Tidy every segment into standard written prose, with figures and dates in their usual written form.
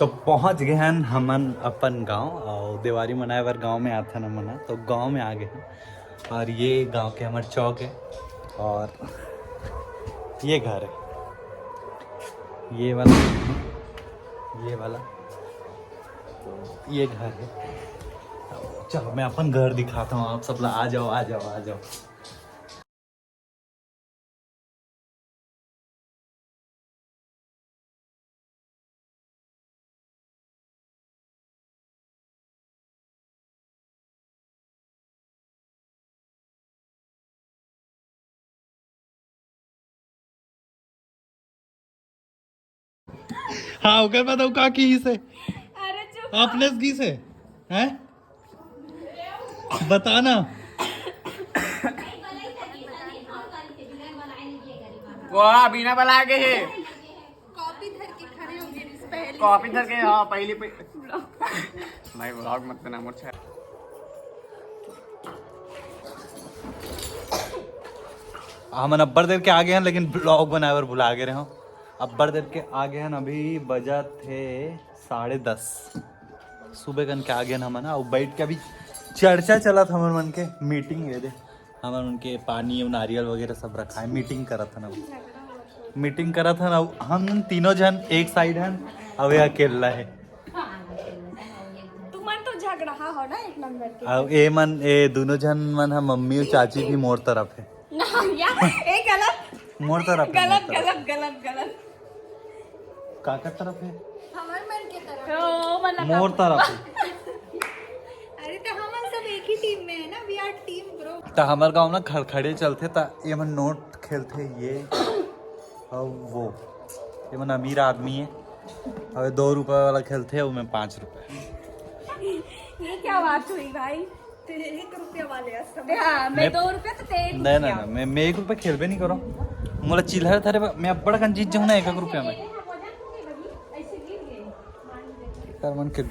तो पहुंच गए हैं हमन अपन गांव और दिवाली मनाए बार गांव में आता न मना, तो गांव में आ गए हैं। और ये गांव के हमारे चौक है और ये घर है, ये वाला तो ये घर है। चलो मैं अपन घर दिखाता हूँ, आप सब आ जाओ आ जाओ आ जाओ। हाँ ओकर बताओ का की से आपने की से हैं बताना। वो बिना बला के है कॉपी धर के खड़े हो गए इस पहले कॉपी धर के। हाँ पहले भाई व्लॉग मत करना मुझसे। हम अब्बर देर के आगे हैं लेकिन ब्लॉग बनाए और भुला गए हो। अब्बर देर के आगे हैं, अभी बजा थे 10:30 सुबह कन के आगे हम ना बैठ के अभी चर्चा चला था हमारे मन के मीटिंग है दे हमारे उनके पानी और नारियल वगैरह सब रखा है। मीटिंग करा था ना हम तीनों जन एक साइड हैं अब ये अकेला है। तुमन तो झगड़ा हो ना एक नंबर के। अब ए दोनों जन मन है, मम्मी और चाची भी मोर तरफ है। ना यार ए गलत मोर तरफ है, गलत गलत गलत गलत काका तरफ है, हमार मन के तरफ ओ वाला मोर तरफ है। अरे तो हम सब एक ही टीम में है ना, वी आर टीम ब्रो। तो हमारे गाँव ना खड़खड़े चलते था, ये मन नोट खेलते ये और वो ये मन अमीर आदमी है और 2 रुपए वाला खेलते हैं वो में 5 रुपए। ये क्या बात हुई भाई, तेरे 1 रुपया वाले हाँ मैं 2 रुपया तो तेरे नहीं ना मैं 1 रुपए खेलबे नहीं करो, मोला चिल्हर थारे मैं अब बड़ा जीत जाऊँ ना 1 रुपया में। कर मन के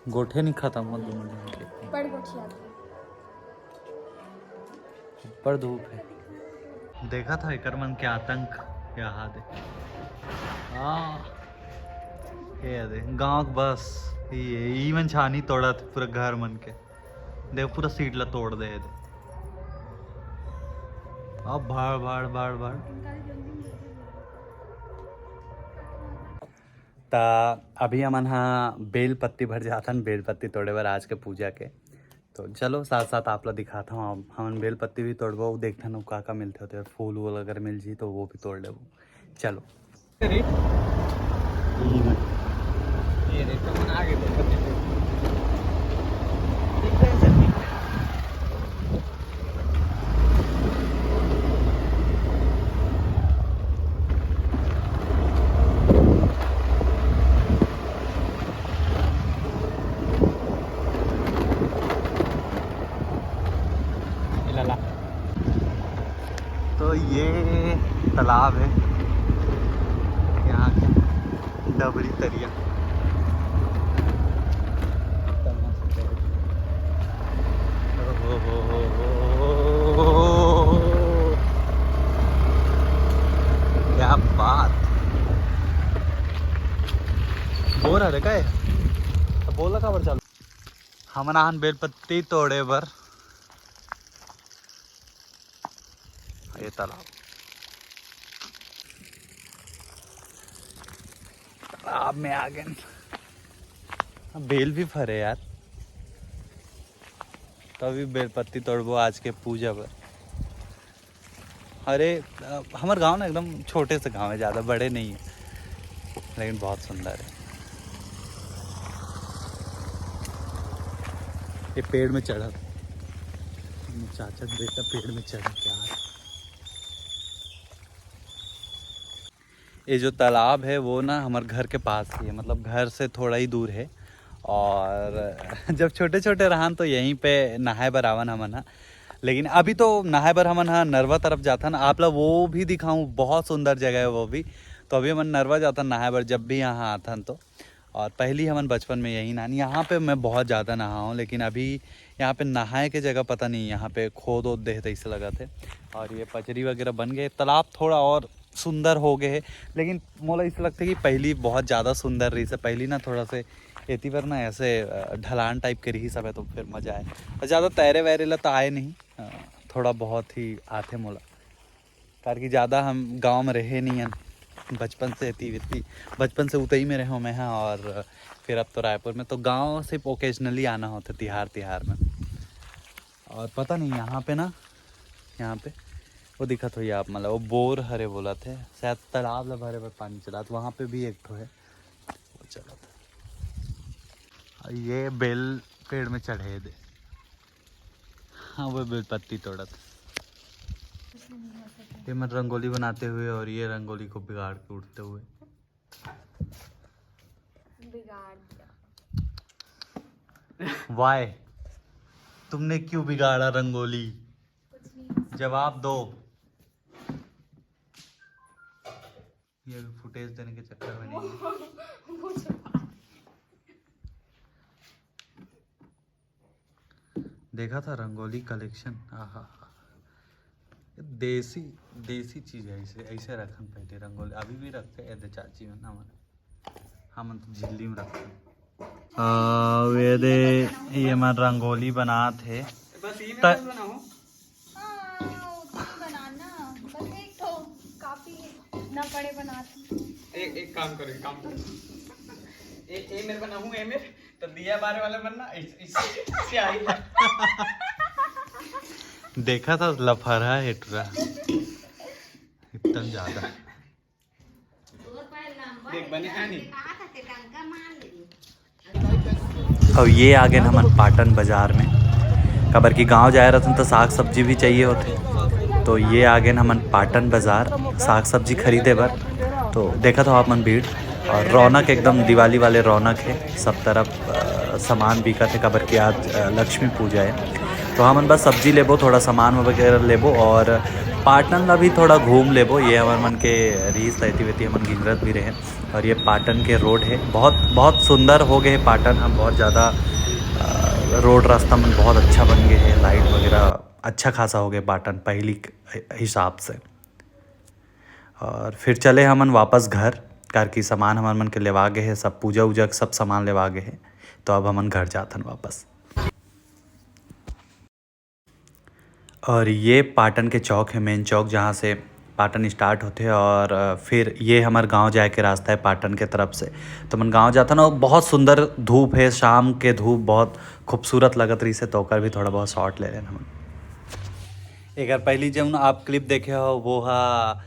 गोठे नहीं खत्म हो दोनों जन के। बड़ गोठिया पर धूप है, देखा था एकर मन के आतंक क्या हाथ है। हाँ ये दे गाँव बस ये मन छानी तोड़ा थे पूरा घर मन के, देख पूरा सीट ला तोड़ दे अब भाड़ ता अभी हमन हाँ बेल पत्ती भर जाथन, बेल पत्ती तोड़े बार आज के पूजा के। तो चलो साथ साथ आप लोग दिखाता हूँ, अब हमन बेल पत्ती भी तोड़बो, देखते हैं का मिलते होते, फूल वूल अगर मिल जी तो वो भी तोड़ लेबो। चलो ये रे तो मन आगे तो ये तालाब है यहाँ के डबरी तरिया। क्या बात बोल रहा है तो बोला खबर चल हम नाहन बेलपत्ती तोड़े बर ये तालाब में आ गए। बेल भी फरे यार, तभी बेलपत्ती तोड़बो आज के पूजा पर। अरे हमारे गांव ना एकदम छोटे से गांव है, ज़्यादा बड़े नहीं है लेकिन बहुत सुंदर है। ये पेड़ में चढ़ा चाचा बेटा पेड़ में चढ़ा क्या है। ये जो तालाब है वो ना हमारे घर के पास ही है, मतलब घर से थोड़ा ही दूर है। और जब छोटे छोटे रहन तो यहीं पे नहाए बर आवन हमन हा, लेकिन अभी तो नहाए बर हमन हा नरवा तरफ जाता ना, आप लोग वो भी दिखाऊं, बहुत सुंदर जगह है वो भी। तो अभी हमन नरवा जाता नहाए बर जब भी यहाँ आता तो। और पहली हमन बचपन में यही नहानी, यहाँ पे मैं बहुत ज़्यादा नहा हूँ लेकिन अभी यहाँ पे नहाए के जगह पता नहीं, यहाँ पे खोद वोद दे ऐसे लगा थे। और ये पचरी वगैरह बन गए, तालाब थोड़ा और सुंदर हो गए है। लेकिन मोला इस लगता है कि पहली बहुत ज़्यादा सुंदर रही से पहली ना थोड़ा से एती पर ना ऐसे ढलान टाइप के रही सब है तो फिर मज़ा आए। और ज़्यादा तैरे वैरे ला तो आए नहीं, थोड़ा बहुत ही आते मोला, कार कि ज़्यादा हम गांव में रहे नहीं हैं, बचपन से इतनी बचपन से उतई में रहे हूँ मैं। हाँ, और फिर अब तो रायपुर में, तो गांव सिर्फ ओकेजनली आना होता तिहार में। और पता नहीं यहाँ पे ना, यहाँ पे वो दिखत हुई आप मतलब वो बोर हरे बोला थे शायद, तालाब ला भरे पर पानी चला तो वहाँ पे भी एक ठो है वो चला था। ये बेल पेड़ में चढ़े दे, हाँ वो बेल पत्ती तोड़ा था। ये मैं रंगोली बनाते हुए और ये रंगोली को बिगाड़ के उठते हुए। बिगाड़ दिया। वाई, तुमने क्यों बिगाड़ा रंगोली? जवाब दो। ये फुटेज देने के चक्कर में नहीं है। देखा था रंगोली कलेक्शन, आहा, देसी देसी चीज है, ऐसे ऐसे रखन पहले रंगोली अभी भी रखते हैं चाची में ना, हम तो झिल्ली में रखते हैं। ये दे ये मैं रंगोली बना थे बस ये त- मैं बनाऊं। बनाना बस एक तो काफी ना पड़े बनाती। एक काम करो ए मेरे बनाऊं, ए मेरे तो दिया बारे वाला बनना इससे आई है। देखा था लफड़ा है टूरा इतना ज्यादा। देख बने आनी। अब ये आ गए ना हम पाटन बाजार में, कबर की गांव जाए रहते तो साग सब्जी भी चाहिए होते, तो ये आ गए ना हम पाटन बाजार साग सब्जी खरीदे बर। तो देखा था आप मन भीड़ और रौनक एकदम दिवाली वाले रौनक है, सब तरफ सामान बिका थे, कबर की आज लक्ष्मी पूजा है। तो हमन बस सब्जी लेबो, थोड़ा सामान वगैरह लेबो और पाटन ला भी थोड़ा घूम लेबो। ये हमार मन के रीस रहती वेती हमन गिंगरत भी रहे। और ये पाटन के रोड है, बहुत बहुत सुंदर हो गए हैं पाटन, हम बहुत ज़्यादा रोड रास्ता में बहुत अच्छा बन गए हैं, लाइट वगैरह अच्छा खासा हो गए पाटन पहली हिसाब से। और फिर चले हमन वापस घर, कार की सामान हमार मन के लेवा गए हैं, सब पूजा उजा सब सामान लेवा गए हैं, तो अब हमन घर जाथन वापस। और ये पाटन के चौक है, मेन चौक जहाँ से पाटन स्टार्ट होते हैं। और फिर ये हमारे गांव जाए के रास्ता है पाटन के तरफ से, तो मन गांव जाता ना, बहुत सुंदर धूप है, शाम के धूप बहुत खूबसूरत लगत रही से, तो भी थोड़ा बहुत शॉट ले लेना हम। एक बार पहली जब आप क्लिप देखे हो वो हा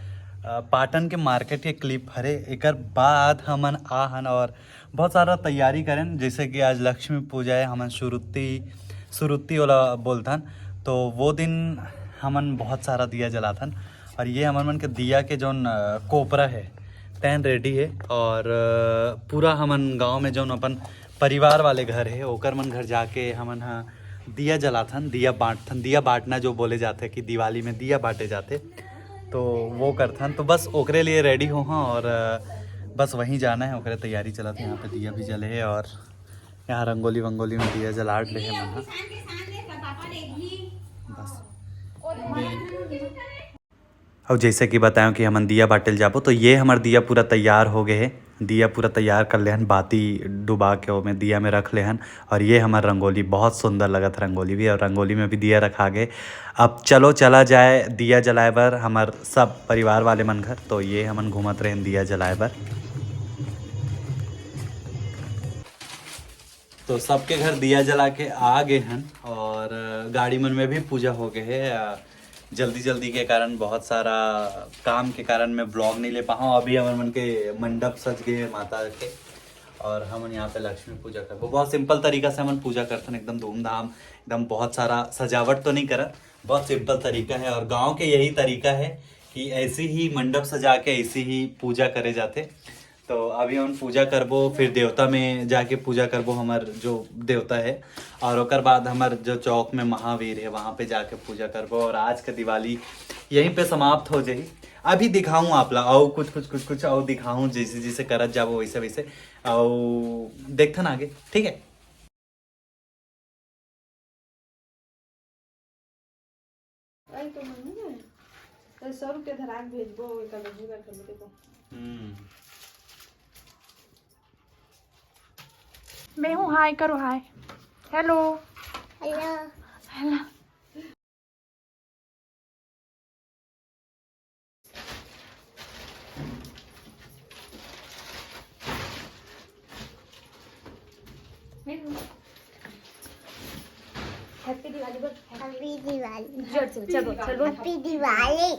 पाटन के मार्केट के क्लिप हरे, एक बाद हमन आहन और बहुत सारा तैयारी करें, जैसे कि आज लक्ष्मी पूजा है, हमन सुरुत्ती वाला बोलथन, तो वो दिन हमन बहुत सारा दिया जलाथन। और ये हमन मन के दिया के जौन कोपरा है तैन रेडी है। और पूरा हमन गांव में जौन अपन परिवार वाले घर है ओकर मन घर जाके हमन हाँ दिया जलाथन, दिया बांटथन। दिया बांटना जो बोले जाते कि दिवाली में दिया बांटे जाते, तो वो करथन। तो बस ओकरे लिए रेडी हो हाँ, और बस वहीं जाना है, ओकरे तैयारी चलत है। यहाँ पे दिया भी जले है और यहाँ रंगोली वंगोली में दिया जलाट ले है मन बस। अब जैसे कि बताऊँ कि हमन दिया बाटल जाबो, तो ये हमार दिया पूरा तैयार हो गए है, दिया पूरा तैयार कर ले हन, बाती डुबा के वो में दिया में रख ले हन। और ये हमार रंगोली बहुत सुंदर लगत रंगोली भी, और रंगोली में भी दिया रखा गए। अब चलो चला जाए दिया जलाए बर हमार सब परिवार वाले मन घर, तो ये हमन घूमत रहे दिया जलाए बर। तो सबके घर दिया जला के आ गए हैं, और गाड़ी मन में भी पूजा हो गए है। जल्दी जल्दी के कारण, बहुत सारा काम के कारण मैं ब्लॉग नहीं ले पाऊँ। अभी हमारे मन के मंडप सज गए हैं माता के, और हम यहाँ पे लक्ष्मी पूजा कर, वो बहुत सिंपल तरीका से हम पूजा करते हैं, एकदम धूमधाम, एकदम बहुत सारा सजावट तो नहीं करत, बहुत सिंपल तरीका है। और गांव के यही तरीका है कि ऐसे ही मंडप सजा के ऐसे ही पूजा करे जाते। तो अभी हम पूजा करबो, फिर देवता में जाके पूजा करबो, हमार जो देवता है। और ओकर बाद हमार जो चौक में महावीर है वहाँ पे जाके पूजा करबो, और आज का दिवाली यहीं पे समाप्त हो जाए। अभी दिखाऊं आप ला और कुछ और दिखाऊं, जैसे जैसे करत जाबो वैसे वैसे, और देखथन आगे, ठीक है। तो 100 रुपया धरा के भेजबो एका जुगाड़ कर देखो। मैं हूँ, हाय करो, hi, hello hello hello. Happy Diwali बोल। हैप्पी दिवाली चलो चलो चलो हैप्पी दिवाली